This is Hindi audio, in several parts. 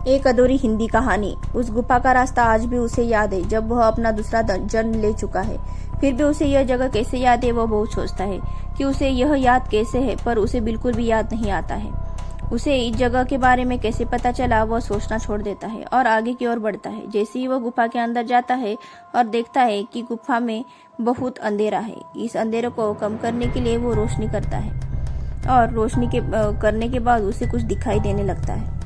एक अधूरी हिंदी कहानी। उस गुफा का रास्ता आज भी उसे याद है, जब वह अपना दूसरा जन्म ले चुका है। फिर भी उसे यह जगह कैसे याद है, वह बहुत सोचता है कि उसे यह याद कैसे है, पर उसे बिल्कुल भी याद नहीं आता है। उसे इस जगह के बारे में कैसे पता चला, वह सोचना छोड़ देता है और आगे की ओर बढ़ता है। जैसे ही वह गुफा के अंदर जाता है और देखता है कि गुफा में बहुत अंधेरा है। इस अंधेरे को कम करने के लिए वो रोशनी करता है और रोशनी करने के बाद उसे कुछ दिखाई देने लगता है।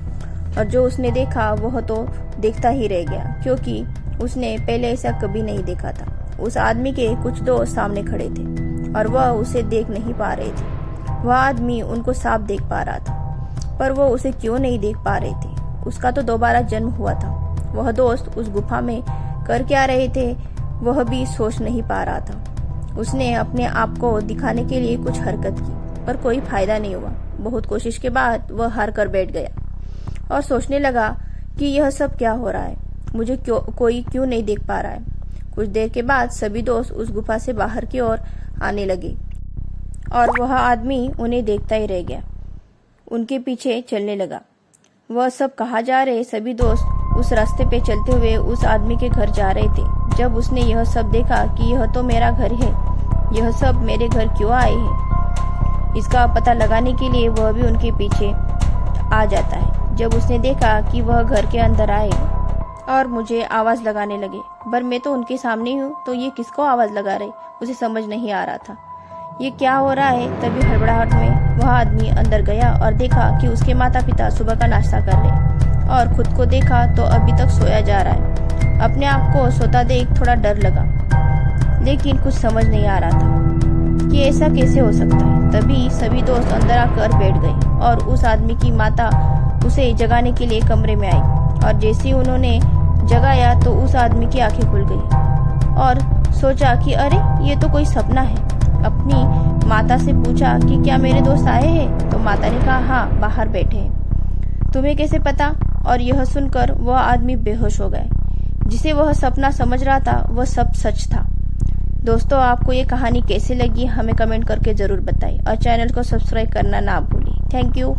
और जो उसने देखा वह तो देखता ही रह गया, क्योंकि उसने पहले ऐसा कभी नहीं देखा था। उस आदमी के कुछ दोस्त सामने खड़े थे और वह उसे देख नहीं पा रहे थे। वह आदमी उनको साफ देख पा रहा था, पर वो उसे क्यों नहीं देख पा रहे थे। उसका तो दोबारा जन्म हुआ था। वह दोस्त उस गुफा में कर क्या रहे थे, वह भी सोच नहीं पा रहा था। उसने अपने आप को दिखाने के लिए कुछ हरकत की, पर कोई फायदा नहीं हुआ। बहुत कोशिश के बाद वह हार कर बैठ गया और सोचने लगा कि यह सब क्या हो रहा है, मुझे कोई क्यों नहीं देख पा रहा है। कुछ देर के बाद सभी दोस्त उस गुफा से बाहर की ओर आने लगे और वह आदमी उन्हें देखता ही रह गया। उनके पीछे चलने लगा। वह सब कहाँ जा रहे। सभी दोस्त उस रास्ते पे चलते हुए उस आदमी के घर जा रहे थे। जब उसने यह सब देखा कि यह तो मेरा घर है, यह सब मेरे घर क्यों आए हैं, इसका पता लगाने के लिए वह भी उनके पीछे आ जाता है। जब उसने देखा कि वह घर के अंदर आए और मुझे आवाज लगाने लगे, पर मैं तो उनके सामने हूँ, तो ये किसको आवाज लगा रहे, उसे समझ नहीं आ रहा था ये क्या हो रहा है। तभी हड़बड़ाहट में वह आदमी अंदर गया और देखा कि उसके माता पिता सुबह का नाश्ता कर रहे और खुद को देखा तो अभी तक सोया जा रहा है। अपने आप को सोता देख थोड़ा डर लगा, लेकिन कुछ समझ नहीं आ रहा था कि ऐसा कैसे हो सकता है। तभी सभी दोस्त अंदर आकर बैठ गए और उस आदमी की माता उसे जगाने के लिए कमरे में आई। और जैसे ही उन्होंने जगाया तो उस आदमी की आंखें खुल गई और सोचा कि अरे ये तो कोई सपना है। अपनी माता से पूछा कि क्या मेरे दोस्त आए हैं, तो माता ने कहा हाँ, बाहर बैठे हैं। तुम्हें कैसे पता। और यह सुनकर वह आदमी बेहोश हो गए। जिसे वह सपना समझ रहा था वह सब सच था। दोस्तों, आपको ये कहानी कैसे लगी हमें कमेंट करके जरूर बताएं और चैनल को सब्सक्राइब करना ना भूलें। Thank you.